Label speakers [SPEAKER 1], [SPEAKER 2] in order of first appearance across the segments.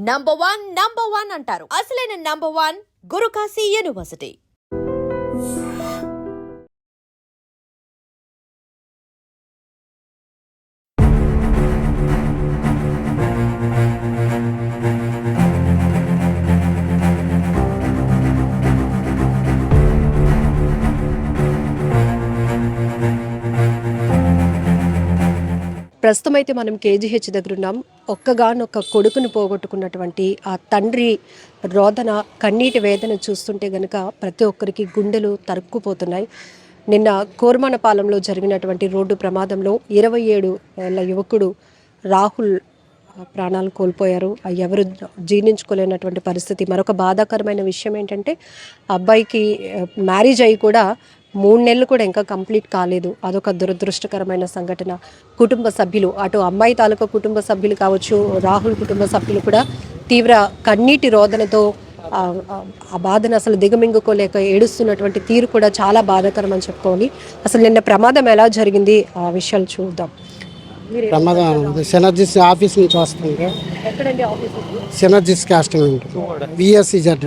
[SPEAKER 1] Number one అంటారు. అసలైన number one Guru Kashi university.
[SPEAKER 2] ప్రస్తుతం అయితే మనం కేజీహెచ్ దగ్గర ఉన్నాం. ఒక్కగానొక్క కొడుకును పోగొట్టుకున్నటువంటి ఆ తండ్రి రోదన, కన్నీటి వేదన చూస్తుంటే గనక ప్రతి ఒక్కరికి గుండెలు తరుక్కుపోతున్నాయి. నిన్న కోర్మనపాలెంలో జరిగినటువంటి రోడ్డు ప్రమాదంలో 27 ఏళ్ల యువకుడు రాహుల్ ప్రాణాలు కోల్పోయారు. ఎవరు జీర్ణించుకోలేనటువంటి పరిస్థితి. మరొక బాధాకరమైన విషయం ఏంటంటే అబ్బాయికి మ్యారేజ్ అయ్యి కూడా 3 నెలలు కూడా ఇంకా కంప్లీట్ కాలేదు. అదొక దురదృష్టకరమైన సంఘటన. కుటుంబ సభ్యులు, అటు అమ్మాయి తాలూకా కుటుంబ సభ్యులు కావచ్చు, రాహుల్ కుటుంబ సభ్యులు కూడా తీవ్ర కన్నీటి రోదనతో ఆ బాధను అసలు దిగమింగుకోలేక ఏడుస్తున్నటువంటి తీరు కూడా చాలా బాధాకరం అని చెప్పుకోవాలి. అసలు నిన్న ప్రమాదం ఎలా జరిగింది ఆ విషయాలు చూద్దాం.
[SPEAKER 3] ప్రమాదం సినర్జిస్ ఆఫీస్ నుంచి వస్తుంది.
[SPEAKER 2] ఎక్కడండి ఆఫీస్?
[SPEAKER 3] సినర్జిస్ కాస్టింగ్ బిఎస్సిజెడ్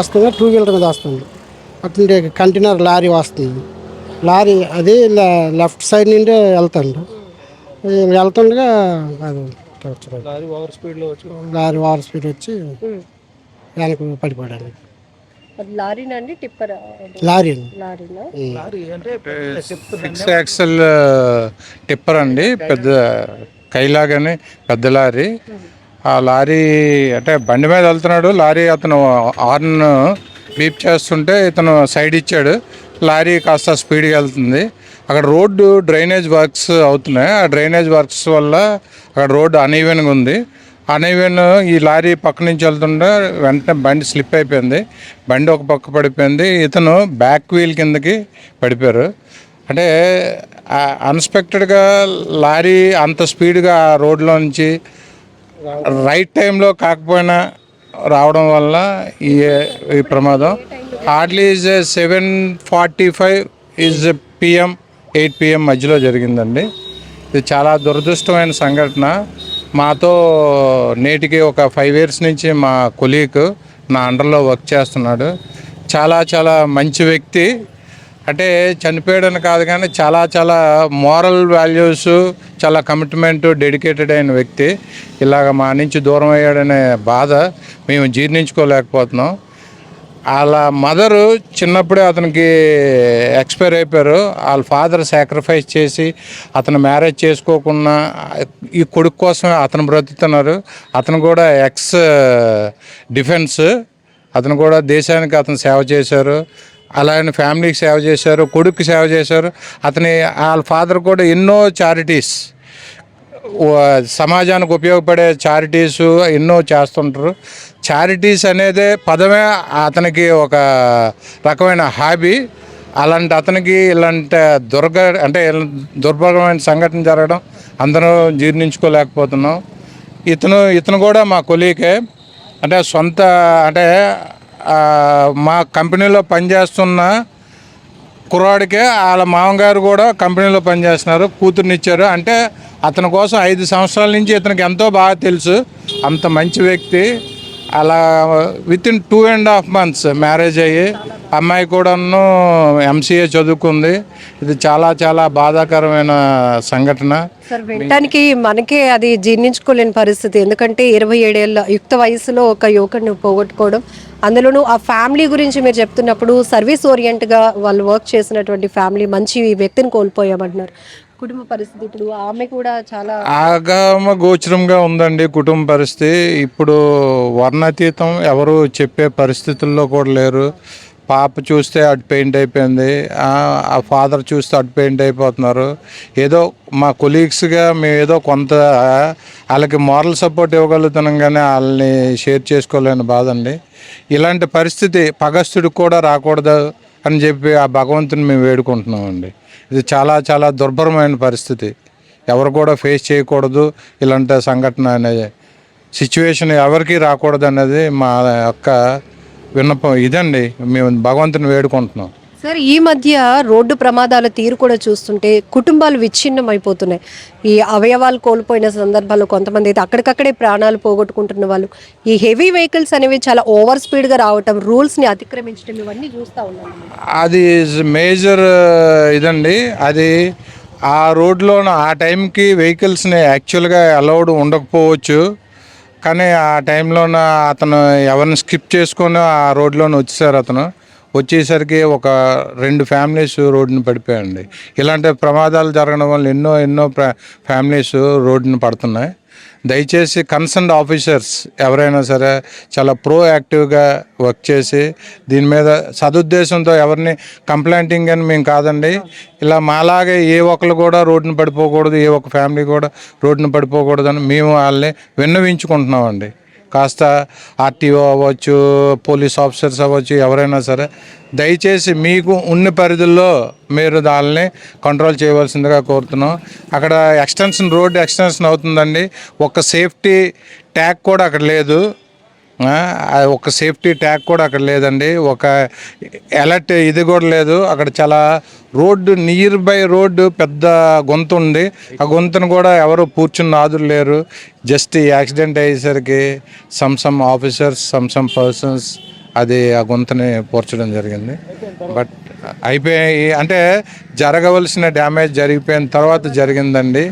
[SPEAKER 3] వస్తుంది. 2 వీలర్ మీద వస్తుంది. అట్లా కంటైనర్ లారీ వస్తుంది. లారీ అది లెఫ్ట్ సైడ్ నుండి వెళ్తుండగా అది లారీ ఓవర్ స్పీడ్ వచ్చి వెనక పడిపోయాడు.
[SPEAKER 2] లారీనండి tipper?
[SPEAKER 3] Lorry.
[SPEAKER 4] Six axle tipper అండి, పెద్ద కైలాగానే పెద్ద లారీ. ఆ లారీ అంటే బండి మీద వెళ్తున్నాడు. లారీ అతను హార్న్ బీప్ చేస్తుంటే ఇతను సైడ్ ఇచ్చాడు. లారీ కాస్త స్పీడ్గా వెళ్తుంది. అక్కడ రోడ్డు డ్రైనేజ్ వర్క్స్ అవుతున్నాయి. ఆ డ్రైనేజ్ వర్క్స్ వల్ల అక్కడ రోడ్డు అనీవెన్గా ఉంది. అనీవెన్ ఈ లారీ పక్క నుంచి వెళ్తుంటే వెంటనే బండి స్లిప్ అయిపోయింది. బండి ఒక పక్క పడిపోయింది. ఇతను బ్యాక్ వీల్ కిందకి పడిపోయారు. అంటే అన్ఎక్స్పెక్టెడ్గా లారీ అంత స్పీడ్గా ఆ రోడ్లో నుంచి రైట్ టైంలో కాకపోయినా రావడం వల్ల ఈ ప్రమాదం hardly is 7:45 is PM 8 PM మధ్యలో జరిగిందండి. ఇది చాలా దురదృష్టమైన సంఘటన. మాతో నేటికి ఒక 5 years నుంచి మా కొలీగ్ నా అండర్లో వర్క్ చేస్తున్నాడు. చాలా చాలా మంచి వ్యక్తి. అంటే చనిపోయాడని కాదు కానీ చాలా మోరల్ వాల్యూస్, చాలా కమిట్మెంట్, డెడికేటెడ్ అయిన వ్యక్తి. ఇలాగ మా నుంచి దూరం అయ్యాడనే బాధ మేము జీర్ణించుకోలేకపోతున్నాం. వాళ్ళ మదరు చిన్నప్పుడే అతనికి ఎక్స్పైర్ అయిపోయారు. వాళ్ళ ఫాదర్ సాక్రిఫైస్ చేసి అతను మ్యారేజ్ చేసుకోకుండా ఈ కొడుకు కోసమే అతను బ్రతుకుతున్నారు. అతను కూడా ఎక్స్ డిఫెన్స్. అతను కూడా దేశానికి అతను సేవ చేశారు. అలాగే ఫ్యామిలీకి సేవ చేశారు, కొడుక్కి సేవ చేశారు. వాళ్ళ ఫాదర్ కూడా ఎన్నో చారిటీస్, సమాజానికి ఉపయోగపడే చారిటీస్ ఎన్నో చేస్తుంటారు. చారిటీస్ అనేది పదమే అతనికి ఒక రకమైన హాబీ. అలాంటి అతనికి ఇలాంటి దుర్భరమైన సంఘటన జరగడం అందరూ జీర్ణించుకోలేకపోతున్నాం. ఇతను కూడా మా కొలీగే. అంటే మా కంపెనీలో పనిచేస్తున్న కుర్రాడికే వాళ్ళ మామగారు కూడా కంపెనీలో పనిచేస్తున్నారు, కూతుర్నిచ్చారు. అంటే అతని కోసం 5 సంవత్సరాల నుంచి ఇతనికి ఎంతో బాగా తెలుసు. అంత మంచి వ్యక్తి. అలా వితిన్ 2.5 months మ్యారేజ్ అయ్యి అమ్మాయి కూడాను MCA చదువుకుంది. ఇది చాలా బాధాకరమైన సంఘటన.
[SPEAKER 2] సార్, వినటానికి మనకే అది జీర్ణించుకోలేని పరిస్థితి. ఎందుకంటే 27 ఏళ్ళ యుక్త వయసులో ఒక యువకుడిని పోగొట్టుకోవడం, అందులోనూ ఆ ఫ్యామిలీ గురించి మీరు చెప్తున్నప్పుడు సర్వీస్ ఓరియంట్గా వాళ్ళు వర్క్ చేసినటువంటి ఫ్యామిలీ, మంచి వ్యక్తిని కోల్పోయామంటున్నారు. కుటుంబ పరిస్థితి ఇప్పుడు ఆమె కూడా చాలా
[SPEAKER 4] ఆగమ గోచరంగా ఉందండి కుటుంబ పరిస్థితి. ఇప్పుడు వర్ణాతీతం, ఎవరు చెప్పే పరిస్థితుల్లో కూడా లేరు. పాప చూస్తే అటు పెయింట్ అయిపోయింది, ఆ ఫాదర్ చూస్తే అటు పెయింట్ అయిపోతున్నారు. ఏదో మా కొలీగ్స్గా మేము ఏదో కొంత వాళ్ళకి మారల్ సపోర్ట్ ఇవ్వగలుగుతున్నాం కానీ వాళ్ళని షేర్ చేసుకోలేని బాధ అండి. ఇలాంటి పరిస్థితి పగస్తుడికి కూడా రాకూడదు అని చెప్పి ఆ భగవంతుని మేము వేడుకుంటున్నామండి. ఇది చాలా దుర్భరమైన పరిస్థితి. ఎవరు కూడా ఫేస్ చేయకూడదు ఇలాంటి సంఘటన అనేది. సిచ్యువేషన్ ఎవరికి రాకూడదు అనేది మా యొక్క విన్నపం. ఇదండి, మేము భగవంతుని వేడుకుంటున్నాం.
[SPEAKER 2] సార్ ఈ మధ్య రోడ్డు ప్రమాదాల తీరు కూడా చూస్తుంటే కుటుంబాలు విచ్ఛిన్నం అయిపోతున్నాయి. ఈ అవయవాలు కోల్పోయిన సందర్భాల్లో కొంతమంది అయితే అక్కడికక్కడే ప్రాణాలు పోగొట్టుకుంటున్న వాళ్ళు, ఈ హెవీ వెహికల్స్ అనేవి చాలా ఓవర్ స్పీడ్గా రావటం, రూల్స్ని అతిక్రమించడం, ఇవన్నీ చూస్తూ ఉన్నాం.
[SPEAKER 4] అది మేజర్ ఇదండి. అది ఆ రోడ్లోన ఆ టైంకి వెహికల్స్ని యాక్చువల్గా అలౌడ్ ఉండకపోవచ్చు, కానీ ఆ టైంలోన అతను ఎవరిని స్కిప్ చేసుకొని ఆ రోడ్లోనే వచ్చేసారు. అతను వచ్చేసరికి ఒక 2 ఫ్యామిలీస్ రోడ్డుని పడిపోయాయండి. ఇలాంటి ప్రమాదాలు జరగడం వల్ల ఎన్నో ఫ్యామిలీస్ రోడ్డుని పడుతున్నాయి. దయచేసి కన్సర్న్డ్ ఆఫీసర్స్ ఎవరైనా సరే చాలా ప్రోయాక్టివ్గా వర్క్ చేసి దీని మీద సదుద్దేశంతో ఎవరిని కంప్లైంటింగ్ అని మేము కాదండి, ఇలా మాలాగే ఏ ఒక్కరు కూడా రోడ్డును పడిపోకూడదు, ఏ ఒక్క ఫ్యామిలీ కూడా రోడ్డును పడిపోకూడదు అని మేము వాళ్ళని విన్నవించుకుంటున్నామండి. కాస్త ఆర్టీఓ అవ్వచ్చు, పోలీస్ ఆఫీసర్స్ అవ్వచ్చు, ఎవరైనా సరే దయచేసి మీకు ఉన్న పరిధుల్లో మీరు దాన్ని కంట్రోల్ చేయవలసిందిగా కోరుతున్నాం. అక్కడ రోడ్ ఎక్స్టెన్షన్ అవుతుందండి, ఒక సేఫ్టీ ట్యాగ్ కూడా అక్కడ లేదు. ఒక సేఫ్టీ ట్యాగ్ కూడా అక్కడ లేదండి, ఒక అలర్ట్ ఇది కూడా లేదు. అక్కడ చాలా రోడ్డు నియర్ బై రోడ్డు పెద్ద గొంతు ఉంది, ఆ గొంతును కూడా ఎవరు కూర్చుని నాదులు లేరు. జస్ట్ ఈ యాక్సిడెంట్ అయ్యేసరికి సమ్ ఆఫీసర్స్ సమ్ పర్సన్స్ అది ఆ గొంతుని పోర్చడం జరిగింది. బట్ అయిపోయి అంటే జరగవలసిన డ్యామేజ్ జరిగిపోయిన తర్వాత జరిగిందండి.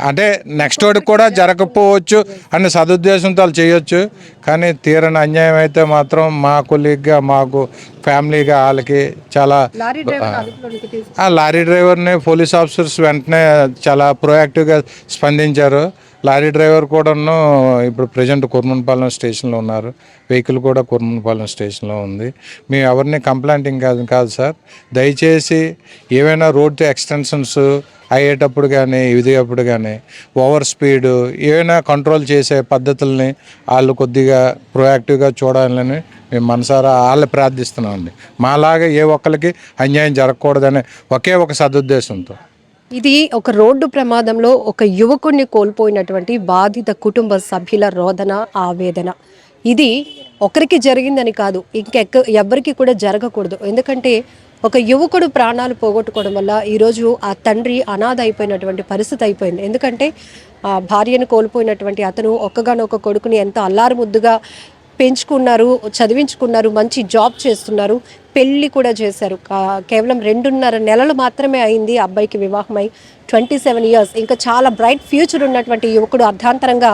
[SPEAKER 4] అంటే నెక్స్ట్ వాడికి కూడా జరగకపోవచ్చు అనే సదుద్దేశంతో వాళ్ళు చేయొచ్చు, కానీ తీరని అన్యాయం అయితే మాత్రం మా కొలీగ్గా, మాకు ఫ్యామిలీగా వాళ్ళకి చాలా లారీ డ్రైవర్ని పోలీస్ ఆఫీసర్స్ వెంటనే చాలా ప్రోయాక్టివ్గా స్పందించారు. లారీ డ్రైవర్ కూడాను ఇప్పుడు ప్రజెంట్ కుర్మన్పాలెం స్టేషన్లో ఉన్నారు, వెహికల్ కూడా కుర్మన్పాలెం స్టేషన్లో ఉంది. మేము ఎవరిని కంప్లైంటింగ్ కాదు సార్. దయచేసి ఏవైనా రోడ్ ఎక్స్టెన్షన్స్ అయ్యేటప్పుడు కానీ ఇదిగప్పుడు కానీ ఓవర్ స్పీడు ఏవైనా కంట్రోల్ చేసే పద్ధతుల్ని వాళ్ళు కొద్దిగా ప్రోయాక్టివ్గా చూడాలని మేము మనసారా వాళ్ళు ప్రార్థిస్తున్నామండి. మాలాగా ఏ ఒక్కరికి అన్యాయం జరగకూడదనే ఒకే ఒక సదుద్దేశంతో.
[SPEAKER 2] ఇది ఒక రోడ్డు ప్రమాదంలో ఒక యువకుడిని కోల్పోయినటువంటి బాధిత కుటుంబ సభ్యుల రోదన, ఆవేదన. ఇది ఒకరికి జరిగిందని కాదు, ఎవ్వరికి కూడా జరగకూడదు. ఎందుకంటే ఒక యువకుడు ప్రాణాలు పోగొట్టుకోవడం వల్ల ఈరోజు ఆ తండ్రి అనాథ అయిపోయినటువంటి పరిస్థితి అయిపోయింది. ఎందుకంటే ఆ భార్యను కోల్పోయినటువంటి అతను ఒక్కగానొక్క కొడుకుని ఎంత అల్లారు ముద్దుగా పెంచుకున్నారు, చదివించుకున్నారు, మంచి జాబ్ చేస్తున్నారు, పెళ్ళి కూడా చేశారు. కేవలం 2.5 నెలలు మాత్రమే అయింది అబ్బాయికి వివాహమై. 27 years, ఇంకా చాలా బ్రైట్ ఫ్యూచర్ ఉన్నటువంటి యువకుడు అర్ధాంతరంగా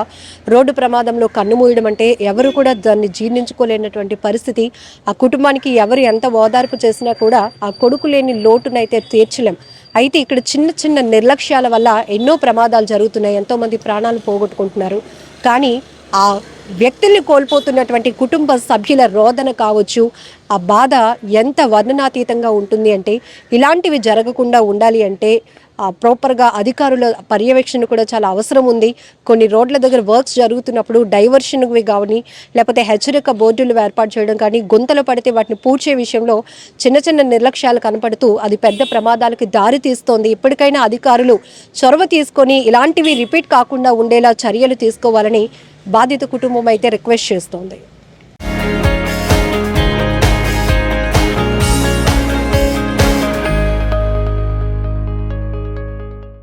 [SPEAKER 2] రోడ్డు ప్రమాదంలో కన్నుమూయడం అంటే ఎవరు కూడా దాన్ని జీర్ణించుకోలేనటువంటి పరిస్థితి. ఆ కుటుంబానికి ఎవరు ఎంత ఓదార్పు చేసినా కూడా ఆ కొడుకు లేని లోటునైతే తీర్చలేం. అయితే ఇక్కడ చిన్న నిర్లక్ష్యాల వల్ల ఎన్నో ప్రమాదాలు జరుగుతున్నాయి, ఎంతోమంది ప్రాణాలు పోగొట్టుకుంటున్నారు. కానీ ఆ వ్యక్తుల్ని కోల్పోతున్నటువంటి కుటుంబ సభ్యుల రోదన కావచ్చు, ఆ బాధ ఎంత వర్ణనాతీతంగా ఉంటుంది అంటే ఇలాంటివి జరగకుండా ఉండాలి అంటే ప్రాపర్గా అధికారుల పర్యవేక్షణ కూడా చాలా అవసరం ఉంది. కొన్ని రోడ్ల దగ్గర వర్క్స్ జరుగుతున్నప్పుడు డైవర్షన్వి కానీ లేకపోతే హెచ్చరిక బోర్డులు ఏర్పాటు చేయడం కానీ, గుంతలు పడితే వాటిని పూడ్చే విషయంలో చిన్న నిర్లక్ష్యాలు కనపడుతూ అది పెద్ద ప్రమాదాలకి దారి తీస్తోంది. ఇప్పటికైనా అధికారులు చొరవ తీసుకొని ఇలాంటివి రిపీట్ కాకుండా ఉండేలా చర్యలు తీసుకోవాలని బాధిత కుటుంబం అయితే రిక్వెస్ట్ చేస్తోంది.